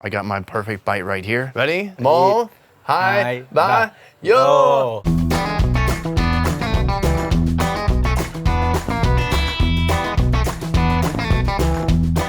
I got my perfect bite right here. Ready? Mo, hai, ba, yo! Yo.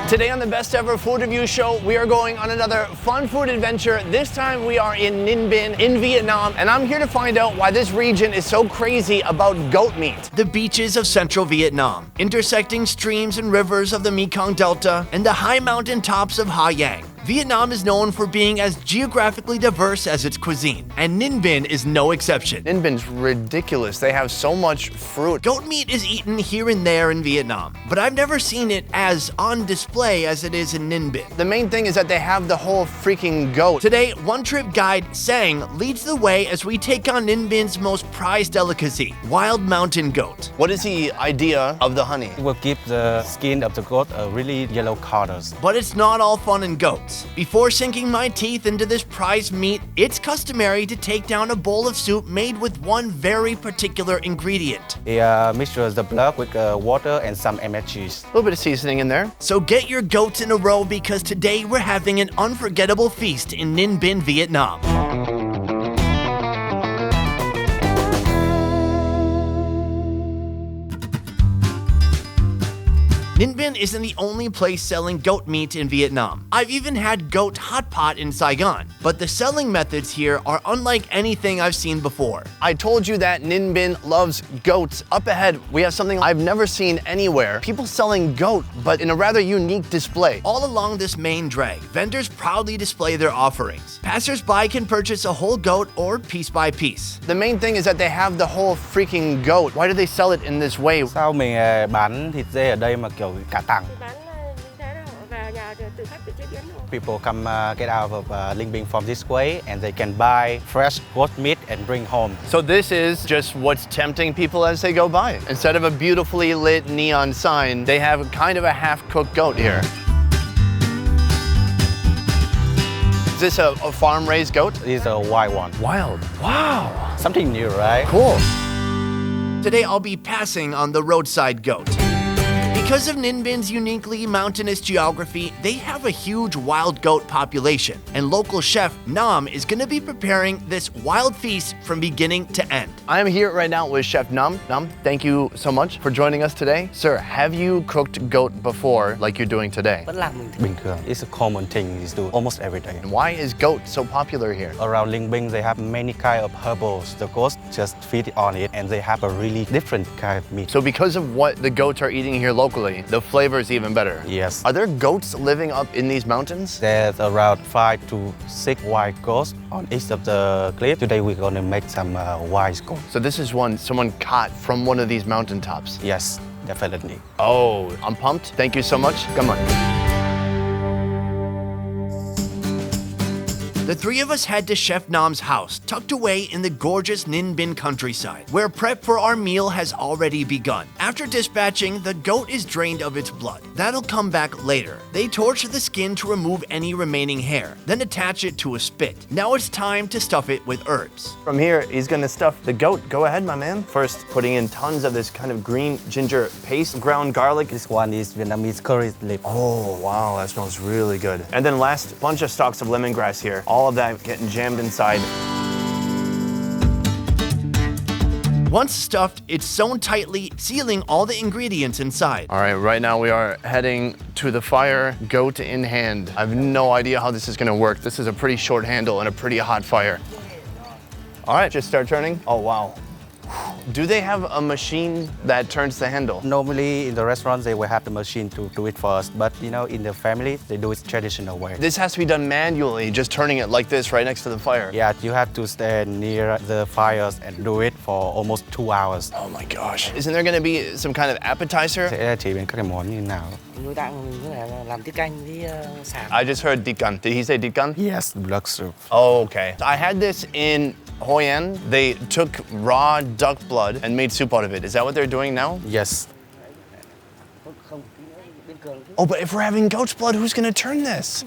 Today on the Best Ever Food Review Show, we are going on another fun food adventure. This time we are in Ninh Binh in Vietnam, and I'm here to find out why this region is so crazy about goat meat. The beaches of central Vietnam, intersecting streams and rivers of the Mekong Delta, and the high mountain tops of Ha Giang. Vietnam is known for being as geographically diverse as its cuisine, and Ninh Binh is no exception. Ninh Binh's ridiculous. They have so much fruit. Goat meat is eaten here and there in Vietnam, but I've never seen it as on display as it is in Ninh Binh. The main thing is that they have the whole freaking goat. Today, one trip guide, Sang, leads the way as we take on Ninh Binh's most prized delicacy, wild mountain goat. What is the idea of the honey? It will give the skin of the goat a really yellow color. But it's not all fun and goats. Before sinking my teeth into this prized meat, it's customary to take down a bowl of soup made with one very particular ingredient. He mixtures the blood with water and some MSGs. A little bit of seasoning in there. So get your goats in a row because today we're having an unforgettable feast in Ninh Binh, Vietnam. Ninh Binh isn't the only place selling goat meat in Vietnam. I've even had goat hot pot in Saigon, but the selling methods here are unlike anything I've seen before. I told you that Ninh Binh loves goats. Up ahead, we have something I've never seen anywhere. People selling goat, but in a rather unique display. All along this main drag, vendors proudly display their offerings. Passers-by can purchase a whole goat or piece by piece. The main thing is that they have the whole freaking goat. Why do they sell it in this way? Sao mình bán thịt dê ở đây mà kiểu cả tặng? People come get out of Ninh Binh from this way and they can buy fresh goat meat and bring home. So this is just what's tempting people as they go by. Instead of a beautifully lit neon sign, they have kind of a half-cooked goat here. Is this a farm-raised goat? This is a wild one. Wild. Wow. Something new, right? Cool. Today I'll be passing on the roadside goat. Because of Ninh Binh's uniquely mountainous geography, they have a huge wild goat population, and local chef Nam is going to be preparing this wild feast from beginning to end. I am here right now with Chef Nam. Nam, thank you so much for joining us today. Sir, have you cooked goat before like you're doing today? Bình thường. It's a common thing you do almost every day. And why is goat so popular here? Around Ninh Binh, they have many kind of herbals. The goats just feed on it, and they have a really different kind of meat. So because of what the goats are eating here locally, the flavor is even better. Yes. Are there goats living up in these mountains? There's around 5 to 6 wild goats on each of the cliff. Today we're gonna make some wild goats. So this is one someone caught from one of these mountaintops. Yes, definitely. Oh, I'm pumped. Thank you so much. Come on. The three of us head to Chef Nam's house, tucked away in the gorgeous Ninh Binh countryside, where prep for our meal has already begun. After dispatching, the goat is drained of its blood. That'll come back later. They torch the skin to remove any remaining hair, then attach it to a spit. Now it's time to stuff it with herbs. From here, he's gonna stuff the goat. Go ahead, my man. First, putting in tons of this kind of green ginger paste, ground garlic. This one is Vietnamese curry leaf. Oh, wow, that smells really good. And then last, bunch of stalks of lemongrass here. All of that getting jammed inside. Once stuffed, it's sewn tightly, sealing all the ingredients inside. All right, right now we are heading to the fire, goat in hand. I have no idea how this is gonna work. This is a pretty short handle and a pretty hot fire. All right, just start turning. Oh, wow. Do they have a machine that turns the handle? Normally in the restaurant they will have the machine to do it first, but you know, in the family they do it traditional way. This has to be done manually, just turning it like this right next to the fire. Yeah, you have to stand near the fires and do it for almost 2 hours. Oh my gosh. Isn't there gonna be some kind of appetizer? Sẽ chế biến các cái món như nào? Nội tạng mình có thể làm tiết canh với sả. I just heard dikan. Did he say dikan? Yes, blood soup. Oh, okay. I had this in Hoi An. They took raw duck blood and made soup out of it. Is that what they're doing now? Yes. Oh, but if we're having goat's blood, who's gonna turn this?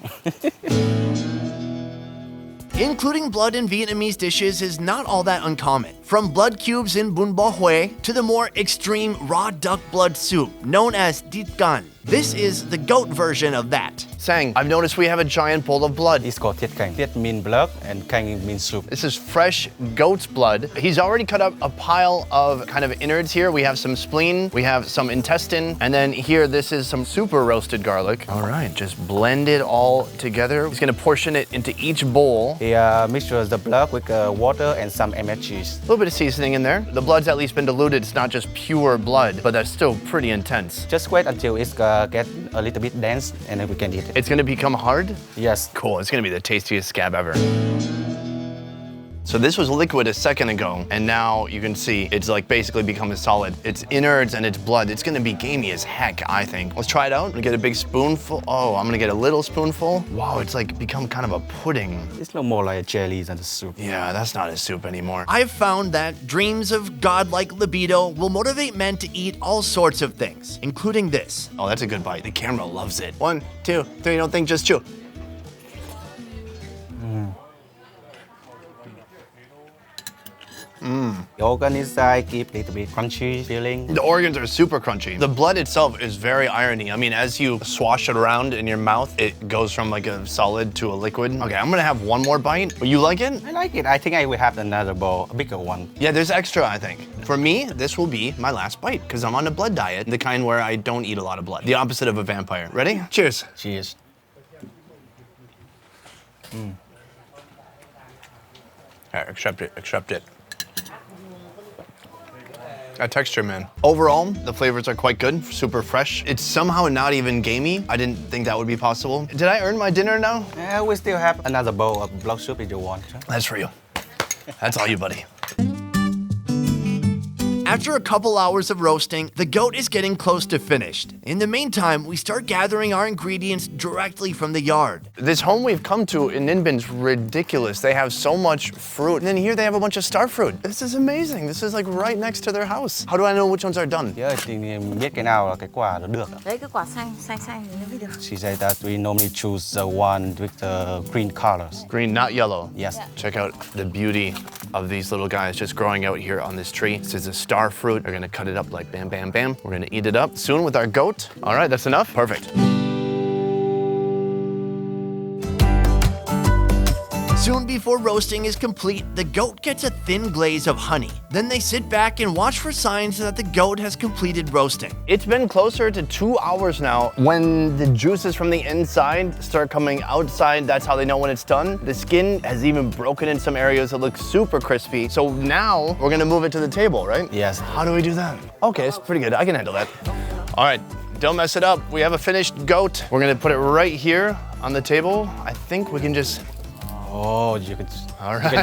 Including blood in Vietnamese dishes is not all that uncommon. From blood cubes in bun bo hue to the more extreme raw duck blood soup known as dit gan. This is the goat version of that. Sang, I've noticed we have a giant bowl of blood. It's called tiet kang. Tiet means blood and kang means soup. This is fresh goat's blood. He's already cut up a pile of kind of innards here. We have some spleen, we have some intestine, and then here this is some super roasted garlic. All right, just blend it all together. He's gonna portion it into each bowl. He mixtures the blood with water and some cheese. A little bit of seasoning in there. The blood's at least been diluted. It's not just pure blood, but that's still pretty intense. Just wait until it's get a little bit dense and then we can eat it. It's gonna become hard? Yes. Cool, it's gonna be the tastiest scab ever. So this was liquid a second ago, and now you can see it's like basically become a solid. It's innards and it's blood. It's gonna be gamey as heck, I think. Let's try it out. I'm gonna get a big spoonful. Oh, I'm gonna get a little spoonful. Wow, it's like become kind of a pudding. It's no more like a jelly than the soup. Yeah, that's not a soup anymore. I've found that dreams of godlike libido will motivate men to eat all sorts of things, including this. Oh, that's a good bite. The camera loves it. 1, 2, 3, don't think, just chew. The organ inside give a little bit crunchy feeling. The organs are super crunchy. The blood itself is very irony. I mean, as you swash it around in your mouth, it goes from like a solid to a liquid. Okay, I'm gonna have one more bite. You like it? I like it. I think I will have another bowl, a bigger one. Yeah, there's extra, I think. For me, this will be my last bite because I'm on a blood diet, the kind where I don't eat a lot of blood. The opposite of a vampire. Ready? Cheers. Cheers. All right, accept it, accept it. That texture, man. Overall, the flavors are quite good, super fresh. It's somehow not even gamey. I didn't think that would be possible. Did I earn my dinner now? We still have another bowl of blood soup if you want. That's for you. That's all you, buddy. After a couple hours of roasting, the goat is getting close to finished. In the meantime, we start gathering our ingredients directly from the yard. This home we've come to in Ninh Binh is ridiculous. They have so much fruit. And then here they have a bunch of star fruit. This is amazing. This is like right next to their house. How do I know which ones are done? Giờ thì biết cái nào là cái quả nó được. Lấy cái quả xanh thì nó mới được. She said that we normally choose the one with the green colors. Green, not yellow. Yes. Check out the beauty of these little guys just growing out here on this tree. This is a star fruit. We're gonna cut it up like bam, bam, bam. We're gonna eat it up soon with our goat. All right, that's enough? Perfect. Soon before roasting is complete, the goat gets a thin glaze of honey. Then they sit back and watch for signs that the goat has completed roasting. It's been closer to 2 hours now. When the juices from the inside start coming outside, that's how they know when it's done. The skin has even broken in some areas. It looks super crispy. So now we're gonna move it to the table, right? Yes. How do we do that? Okay, it's pretty good. I can handle that. All right, don't mess it up. We have a finished goat. We're gonna put it right here on the table. I think we can just... Oh, you can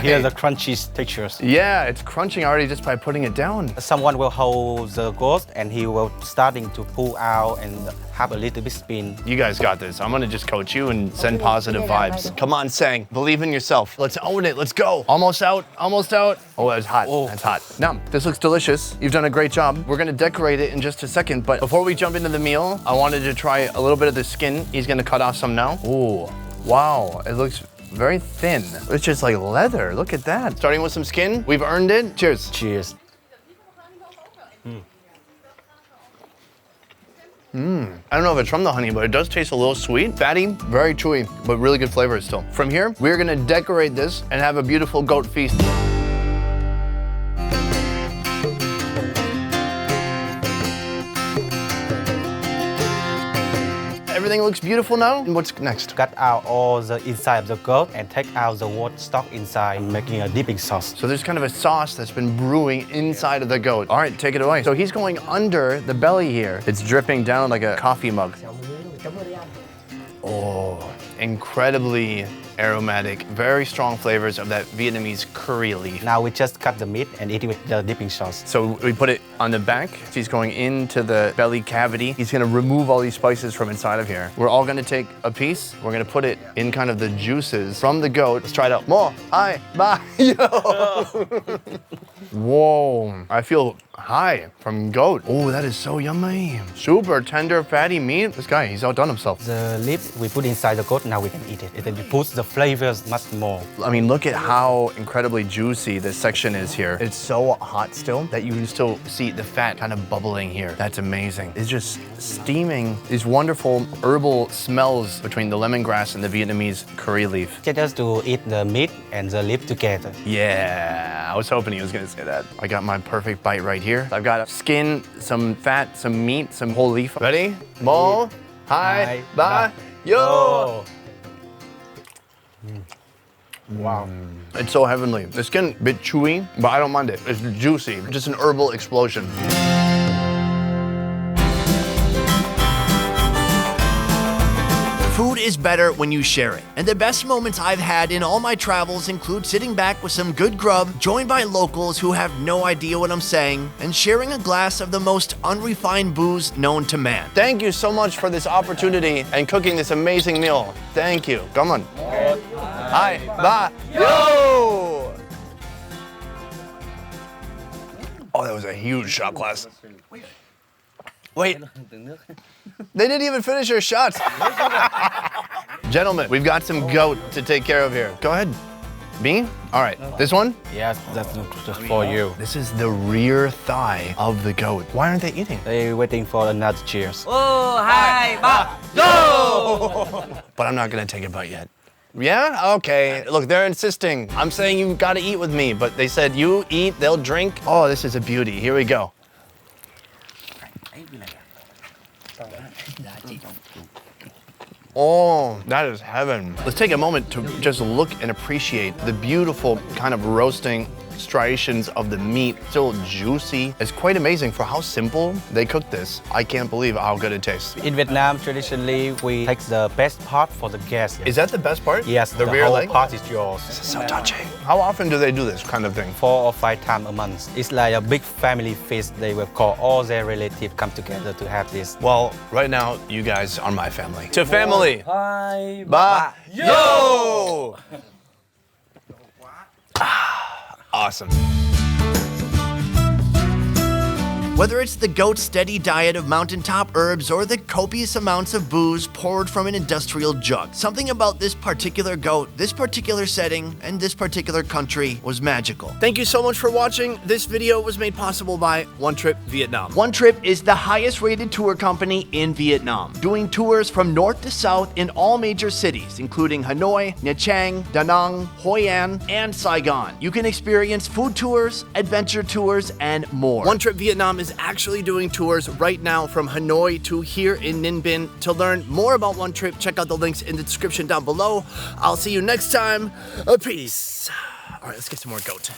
hear the crunchy textures. Yeah, it's crunching already just by putting it down. Someone will hold the goat and he will starting to pull out and have a little bit spin. You guys got this. I'm gonna just coach you and send positive vibes. Come on, Sang. Believe in yourself. Let's own it. Let's go. Almost out. Almost out. Oh, that's hot. Oh. That's hot. Now, this looks delicious. You've done a great job. We're gonna decorate it in just a second, but before we jump into the meal, I wanted to try a little bit of the skin. He's gonna cut off some now. Ooh, wow. It looks very thin. It's just like leather. Look at that. Starting with some skin. We've earned it. Cheers. Cheers. I don't know if it's from the honey, but it does taste a little sweet. Fatty, very chewy, but really good flavor still. From here, we're gonna decorate this and have a beautiful goat feast. Everything looks beautiful now. And what's next? Cut out all the inside of the goat and take out the water stock inside, making a dipping sauce. So there's kind of a sauce that's been brewing inside of the goat. All right, take it away. So he's going under the belly here. It's dripping down like a coffee mug. Oh, incredibly aromatic, very strong flavors of that Vietnamese curry leaf. Now we just cut the meat and eat it with the dipping sauce. So we put it on the back. He's going into the belly cavity. He's gonna remove all these spices from inside of here. We're all gonna take a piece. We're gonna put it in kind of the juices from the goat. Let's try it out. Mo, ai, ba, yo. Whoa, I feel high from goat. Oh, that is so yummy. Super tender, fatty meat. This guy, he's outdone himself. The lip we put inside the goat, now we can eat it. And then we put the flavors much more. I mean, look at how incredibly juicy this section is here. It's so hot still that you can still see the fat kind of bubbling here. That's amazing. It's just steaming these wonderful herbal smells between the lemongrass and the Vietnamese curry leaf. Just to eat the meat and the leaf together. Yeah, I was hoping he was gonna say that. I got my perfect bite right here. I've got skin, some fat, some meat, some whole leaf. Ready? Mo, hi, ba, yo! Wow. It's so heavenly. The skin, a bit chewy, but I don't mind it. It's juicy, just an herbal explosion. Food is better when you share it. And the best moments I've had in all my travels include sitting back with some good grub, joined by locals who have no idea what I'm saying, and sharing a glass of the most unrefined booze known to man. Thank you so much for this opportunity and cooking this amazing meal. Thank you. Come on. Hi, ba, yo! Oh, that was a huge shot glass. Wait. They didn't even finish their shots. Gentlemen, we've got some goat to take care of here. Go ahead. Me? All right, this one? Yes, that's just for you. This is the rear thigh of the goat. Why aren't they eating? They're waiting for another cheers. Ô, hai, ba, yo! But I'm not gonna take a bite yet. Yeah? Okay. Look, they're insisting. I'm saying you gotta eat with me, but they said you eat, they'll drink. Oh, this is a beauty. Here we go. Oh, that is heaven. Let's take a moment to just look and appreciate the beautiful kind of roasting striations of the meat, still juicy. It's quite amazing for how simple they cook this. I can't believe how good it tastes. In Vietnam, traditionally, we take the best part for the guest. Is that the best part? Yes, the rear whole leg? part is yours. This is so touching. How often do they do this kind of thing? 4 or 5 times a month. It's like a big family feast. They will call all their relatives come together to have this. Well, right now, you guys are my family. To family. Hai, Ba, yo! Awesome. Whether it's the goat's steady diet of mountaintop herbs or the copious amounts of booze poured from an industrial jug, something about this particular goat, this particular setting, and this particular country was magical. Thank you so much for watching. This video was made possible by One Trip Vietnam. One Trip is the highest rated tour company in Vietnam, doing tours from north to south in all major cities, including Hanoi, Nha Trang, Da Nang, Hoi An, and Saigon. You can experience food tours, adventure tours, and more. One Trip Vietnam is actually doing tours right now from Hanoi to here in Ninh Binh. To learn more about One Trip, check out the links in the description down below. I'll see you next time. Peace. All right, let's get some more goat.